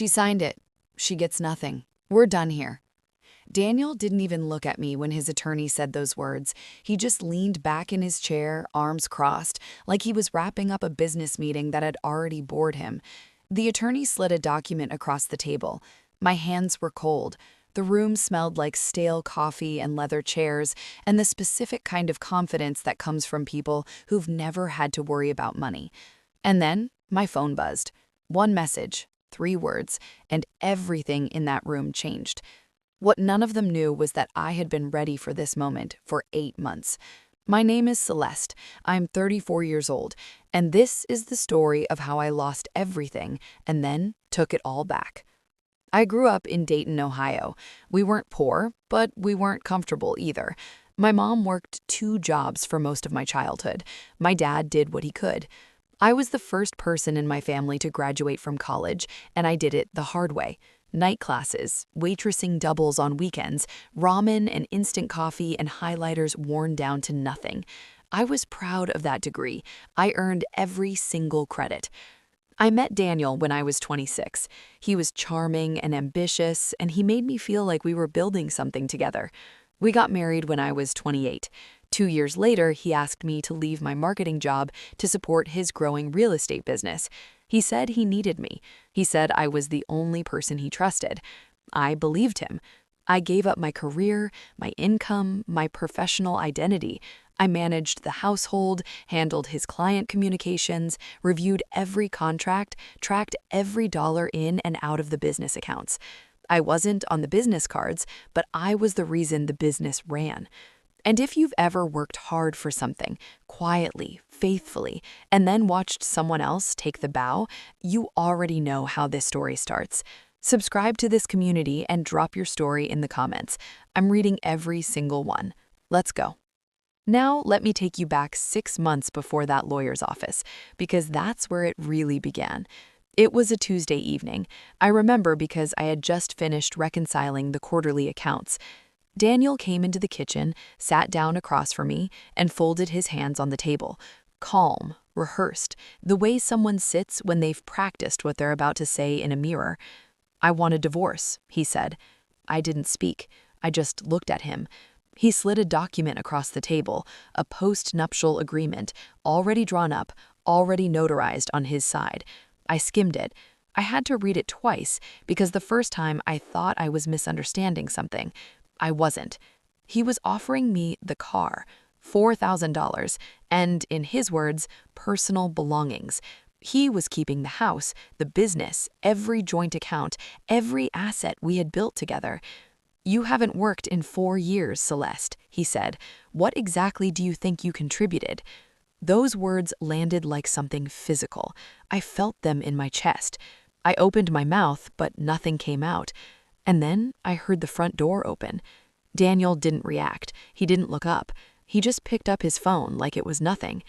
She signed it. She gets nothing. We're done here. Daniel didn't even look at me when his attorney said those words. He just leaned back in his chair, arms crossed, like he was wrapping up a business meeting that had already bored him. The attorney slid a document across the table. My hands were cold. The room smelled like stale coffee and leather chairs, and the specific kind of confidence that comes from people who've never had to worry about money. And then my phone buzzed. One message, 3 words, and everything in that room changed. What none of them knew was that I had been ready for this moment for 8 months. My name is Celeste. I'm 34 years old, and this is the story of how I lost everything and then took it all back. I grew up in Dayton, Ohio. We weren't poor, but we weren't comfortable either. My mom worked 2 jobs for most of my childhood. My dad did what he could. I was the first person in my family to graduate from college, and I did it the hard way. Night classes, waitressing doubles on weekends, ramen and instant coffee and highlighters worn down to nothing. I was proud of that degree. I earned every single credit. I met Daniel when I was 26. He was charming and ambitious, and he made me feel like we were building something together. We got married when I was 28. 2 years later, he asked me to leave my marketing job to support his growing real estate business. He said he needed me. He said I was the only person he trusted. I believed him. I gave up my career, my income, my professional identity. I managed the household, handled his client communications, reviewed every contract, tracked every dollar in and out of the business accounts. I wasn't on the business cards, but I was the reason the business ran. And if you've ever worked hard for something, quietly, faithfully, and then watched someone else take the bow, you already know how this story starts. Subscribe to this community and drop your story in the comments. I'm reading every single one. Let's go. Now, let me take you back 6 months before that lawyer's office, because that's where it really began. It was a Tuesday evening. I remember because I had just finished reconciling the quarterly accounts. Daniel came into the kitchen, sat down across from me, and folded his hands on the table. Calm, rehearsed, the way someone sits when they've practiced what they're about to say in a mirror. "I want a divorce," he said. I didn't speak. I just looked at him. He slid a document across the table, a post-nuptial agreement, already drawn up, already notarized on his side. I skimmed it. I had to read it twice because the first time I thought I was misunderstanding something. I wasn't. He was offering me the car, $4,000, and, in his words, personal belongings. He was keeping the house, the business, every joint account, every asset we had built together. "You haven't worked in 4 years, Celeste," he said. "What exactly do you think you contributed?" Those words landed like something physical. I felt them in my chest. I opened my mouth, but nothing came out. And then I heard the front door open. Daniel didn't react. He didn't look up. He just picked up his phone like it was nothing.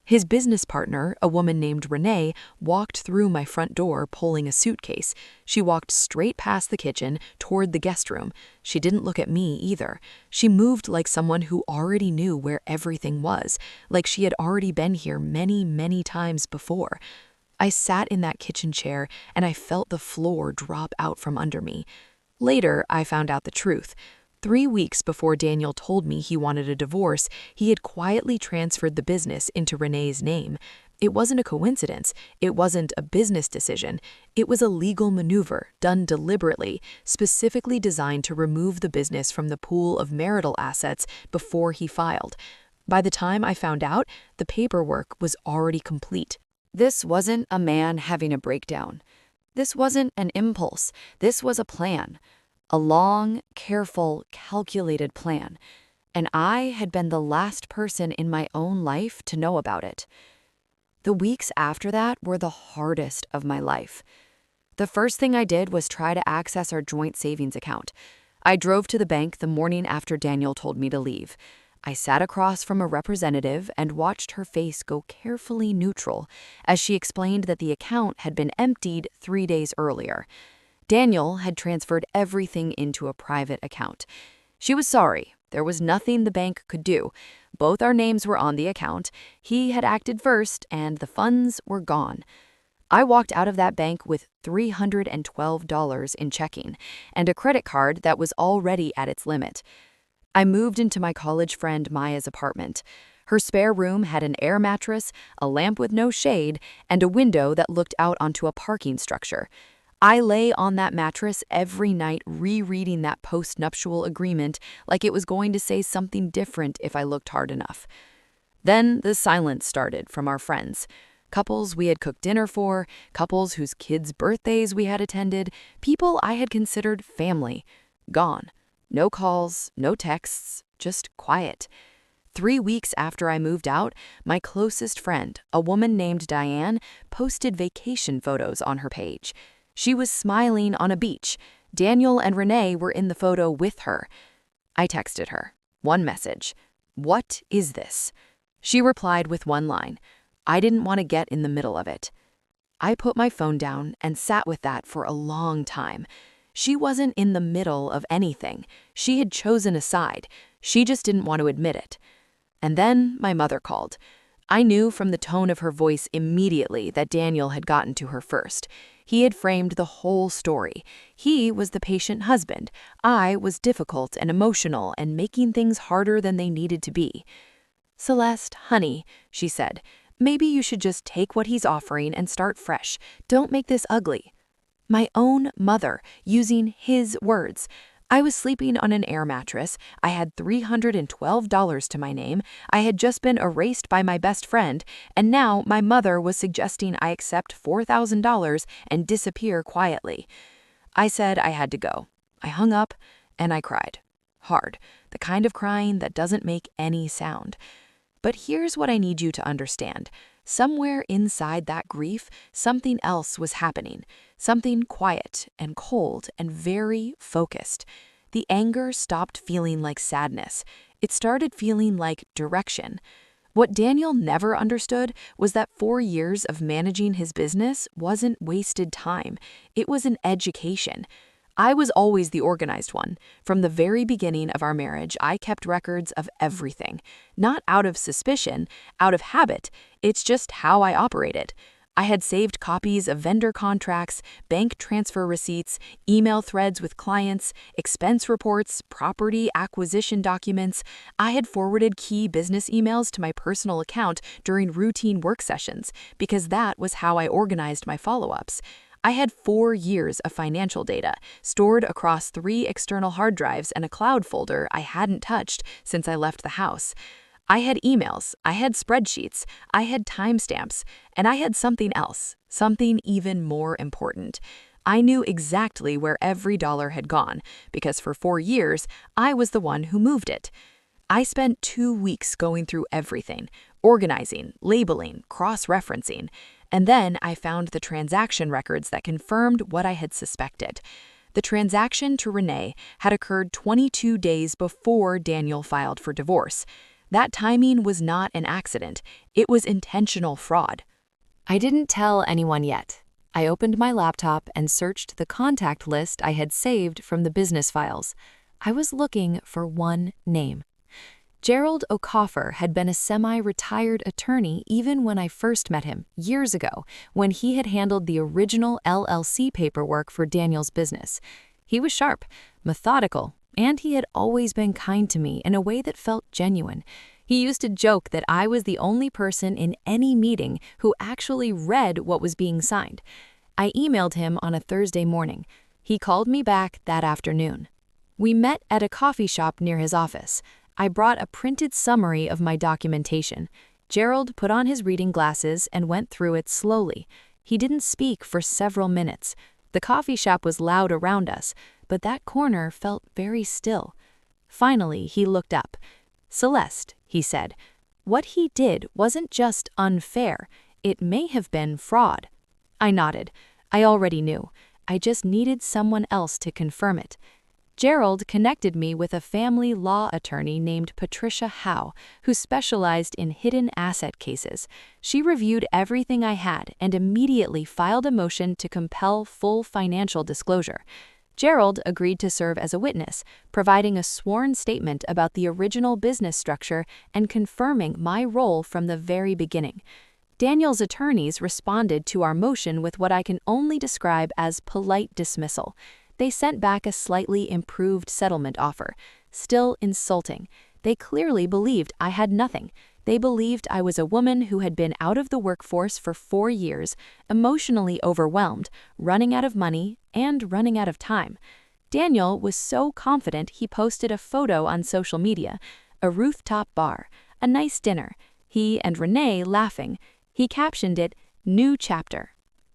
His business partner, a woman named Renee, walked through my front door pulling a suitcase. She walked straight past the kitchen toward the guest room. She didn't look at me either. She moved like someone who already knew where everything was, like she had already been here many, many times before. I sat in that kitchen chair and I felt the floor drop out from under me. Later, I found out the truth. 3 weeks before Daniel told me he wanted a divorce, he had quietly transferred the business into Renee's name. It wasn't a coincidence. It wasn't a business decision. It was a legal maneuver done deliberately, specifically designed to remove the business from the pool of marital assets before he filed. By the time I found out, the paperwork was already complete. This wasn't a man having a breakdown. This wasn't an impulse. This was a plan. A long, careful, calculated plan. And I had been the last person in my own life to know about it. The weeks after that were the hardest of my life. The first thing I did was try to access our joint savings account. I drove to the bank the morning after Daniel told me to leave. I sat across from a representative and watched her face go carefully neutral as she explained that the account had been emptied 3 days earlier. Daniel had transferred everything into a private account. She was sorry. There was nothing the bank could do. Both our names were on the account. He had acted first, and the funds were gone. I walked out of that bank with $312 in checking and a credit card that was already at its limit. I moved into my college friend Maya's apartment. Her spare room had an air mattress, a lamp with no shade, and a window that looked out onto a parking structure. I lay on that mattress every night rereading that post-nuptial agreement like it was going to say something different if I looked hard enough. Then the silence started from our friends. Couples we had cooked dinner for, couples whose kids' birthdays we had attended, people I had considered family. Gone. No calls, no texts, just quiet. 3 weeks after I moved out, my closest friend, a woman named Diane, posted vacation photos on her page. She was smiling on a beach. Daniel and Renee were in the photo with her. I texted her. One message. "What is this?" She replied with one line. I didn't want to get in the middle of it. I put my phone down and sat with that for a long time. She wasn't in the middle of anything. She had chosen a side. She just didn't want to admit it. And then my mother called. I knew from the tone of her voice immediately that Daniel had gotten to her first. He had framed the whole story. He was the patient husband. I was difficult and emotional and making things harder than they needed to be. "Celeste, honey," she said, "maybe you should just take what he's offering and start fresh. Don't make this ugly." My own mother, using his words. I was sleeping on an air mattress. I had $312 to my name. I had just been erased by my best friend, and now my mother was suggesting I accept $4,000 and disappear quietly. I said I had to go. I hung up, and I cried. Hard, the kind of crying that doesn't make any sound. But here's what I need you to understand. Somewhere inside that grief, something else was happening. Something quiet and cold and very focused. The anger stopped feeling like sadness. It started feeling like direction. What Daniel never understood was that 4 years of managing his business wasn't wasted time. It was an education. I was always the organized one. From the very beginning of our marriage, I kept records of everything. Not out of suspicion, out of habit. It's just how I operated. I had saved copies of vendor contracts, bank transfer receipts, email threads with clients, expense reports, property acquisition documents. I had forwarded key business emails to my personal account during routine work sessions because that was how I organized my follow-ups. I had 4 years of financial data stored across 3 external hard drives and a cloud folder I hadn't touched since I left the house. I had emails, I had spreadsheets, I had timestamps, and I had something else, something even more important. I knew exactly where every dollar had gone, because for 4 years, I was the one who moved it. I spent 2 weeks going through everything, organizing, labeling, cross-referencing, and then I found the transaction records that confirmed what I had suspected. The transaction to Renee had occurred 22 days before Daniel filed for divorce. That timing was not an accident. It was intentional fraud. I didn't tell anyone yet. I opened my laptop and searched the contact list I had saved from the business files. I was looking for one name. Gerald O'Coffer had been a semi-retired attorney even when I first met him, years ago, when he had handled the original LLC paperwork for Daniel's business. He was sharp, methodical, and he had always been kind to me in a way that felt genuine. He used to joke that I was the only person in any meeting who actually read what was being signed. I emailed him on a Thursday morning. He called me back that afternoon. We met at a coffee shop near his office. I brought a printed summary of my documentation. Gerald put on his reading glasses and went through it slowly. He didn't speak for several minutes. The coffee shop was loud around us, but that corner felt very still. Finally, he looked up. "Celeste," he said, "what he did wasn't just unfair. It may have been fraud." I nodded. I already knew. I just needed someone else to confirm it. Gerald connected me with a family law attorney named Patricia Howe, who specialized in hidden asset cases. She reviewed everything I had and immediately filed a motion to compel full financial disclosure. Gerald agreed to serve as a witness, providing a sworn statement about the original business structure and confirming my role from the very beginning. Daniel's attorneys responded to our motion with what I can only describe as polite dismissal. They sent back a slightly improved settlement offer. Still insulting. They clearly believed I had nothing. They believed I was a woman who had been out of the workforce for 4 years, emotionally overwhelmed, running out of money, and running out of time. Daniel was so confident he posted a photo on social media, a rooftop bar, a nice dinner, he and Renee laughing. He captioned it, "New chapter."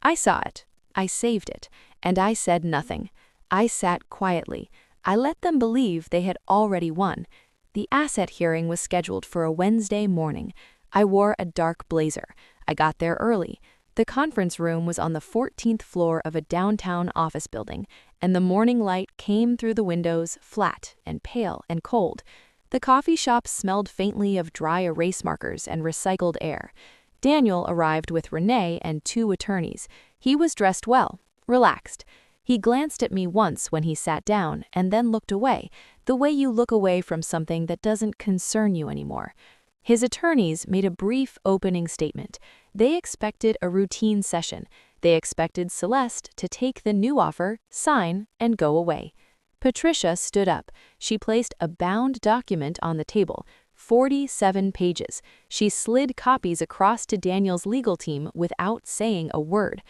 I saw it. I saved it. And I said nothing. I sat quietly. I let them believe they had already won. The asset hearing was scheduled for a Wednesday morning. I wore a dark blazer. I got there early. The conference room was on the 14th floor of a downtown office building, and the morning light came through the windows, flat and pale and cold. The coffee shop smelled faintly of dry erase markers and recycled air. Daniel arrived with Renee and 2 attorneys. He was dressed well, relaxed. He glanced at me once when he sat down and then looked away, the way you look away from something that doesn't concern you anymore. His attorneys made a brief opening statement. They expected a routine session. They expected Celeste to take the new offer, sign, and go away. Patricia stood up. She placed a bound document on the table, 47 pages. She slid copies across to Daniel's legal team without saying a word.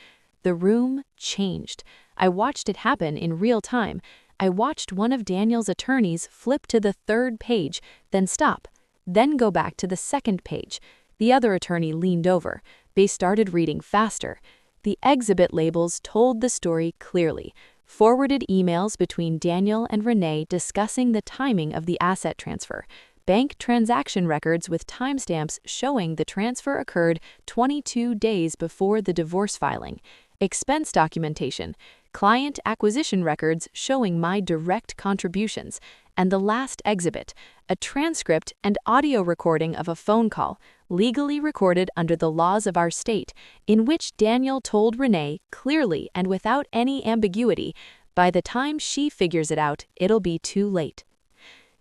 The room changed. I watched it happen in real time. I watched one of Daniel's attorneys flip to the 3rd page, then stop, then go back to the 2nd page. The other attorney leaned over. They started reading faster. The exhibit labels told the story clearly. Forwarded emails between Daniel and Renee discussing the timing of the asset transfer. Bank transaction records with timestamps showing the transfer occurred 22 days before the divorce filing. Expense documentation, client acquisition records showing my direct contributions, and the last exhibit, a transcript and audio recording of a phone call, legally recorded under the laws of our state, in which Daniel told Renee clearly and without any ambiguity, by the time she figures it out, it'll be too late.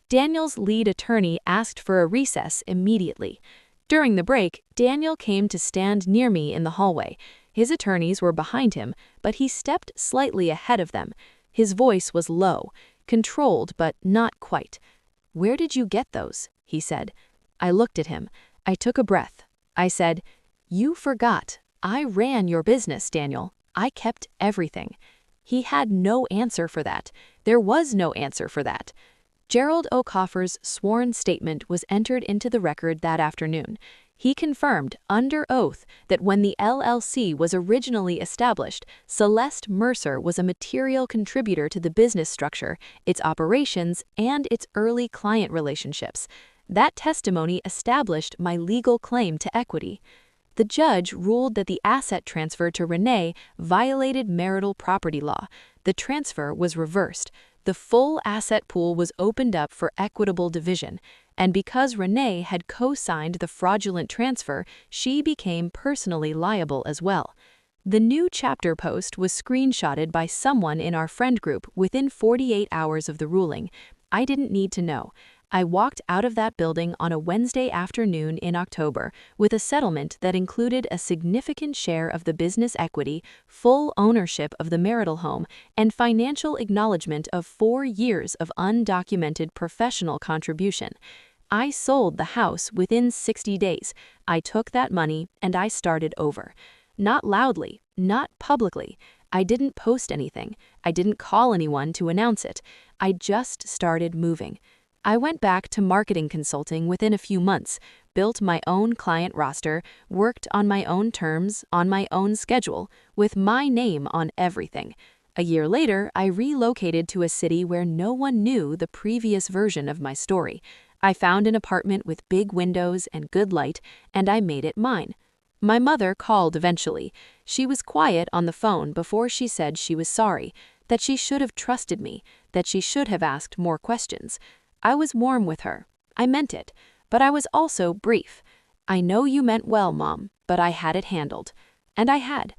Daniel's lead attorney asked for a recess immediately. During the break, Daniel came to stand near me in the hallway. His attorneys were behind him, but he stepped slightly ahead of them. His voice was low, controlled but not quite. "Where did you get those?" he said. I looked at him. I took a breath. I said, "You forgot. I ran your business, Daniel. I kept everything." He had no answer for that. There was no answer for that. Gerald O'Coffer's sworn statement was entered into the record that afternoon. He confirmed, under oath, that when the LLC was originally established, Celeste Mercer was a material contributor to the business structure, its operations, and its early client relationships. That testimony established my legal claim to equity. The judge ruled that the asset transfer to Renee violated marital property law. The transfer was reversed. The full asset pool was opened up for equitable division, and because Renee had co-signed the fraudulent transfer, she became personally liable as well. The new chapter post was screenshotted by someone in our friend group within 48 hours of the ruling. I didn't need to know. I walked out of that building on a Wednesday afternoon in October with a settlement that included a significant share of the business equity, full ownership of the marital home, and financial acknowledgement of 4 years of undocumented professional contribution. I sold the house within 60 days. I took that money and I started over. Not loudly, not publicly. I didn't post anything. I didn't call anyone to announce it. I just started moving. I went back to marketing consulting within a few months, built my own client roster, worked on my own terms, on my own schedule, with my name on everything. A year later, I relocated to a city where no one knew the previous version of my story. I found an apartment with big windows and good light, and I made it mine. My mother called eventually. She was quiet on the phone before she said she was sorry, that she should have trusted me, that she should have asked more questions. I was warm with her. I meant it, but I was also brief. "I know you meant well, Mom, but I had it handled." And I had.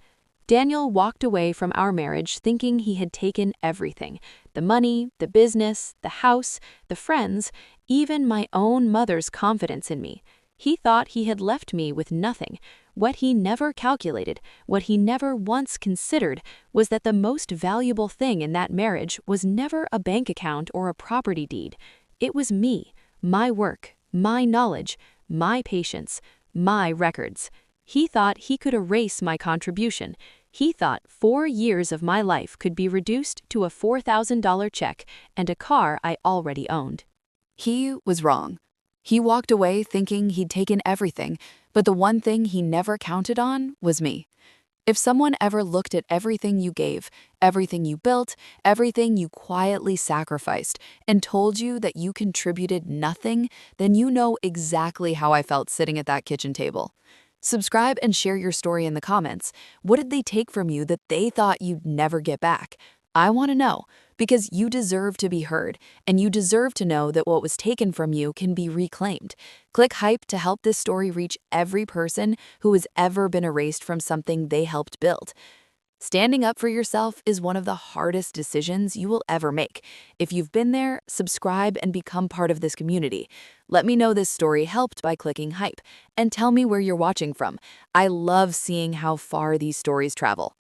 Daniel walked away from our marriage thinking he had taken everything: the money, the business, the house, the friends, even my own mother's confidence in me. He thought he had left me with nothing. What he never calculated, what he never once considered, was that the most valuable thing in that marriage was never a bank account or a property deed. It was me, my work, my knowledge, my patience, my records. He thought he could erase my contribution. He thought 4 years of my life could be reduced to a $4,000 check and a car I already owned. He was wrong. He walked away thinking he'd taken everything, but the one thing he never counted on was me. If someone ever looked at everything you gave, everything you built, everything you quietly sacrificed, and told you that you contributed nothing, then you know exactly how I felt sitting at that kitchen table. Subscribe and share your story in the comments. What did they take from you that they thought you'd never get back? I want to know, because you deserve to be heard, and you deserve to know that what was taken from you can be reclaimed. Click Hype to help this story reach every person who has ever been erased from something they helped build. Standing up for yourself is one of the hardest decisions you will ever make. If you've been there, subscribe and become part of this community. Let me know this story helped by clicking Hype, and tell me where you're watching from. I love seeing how far these stories travel.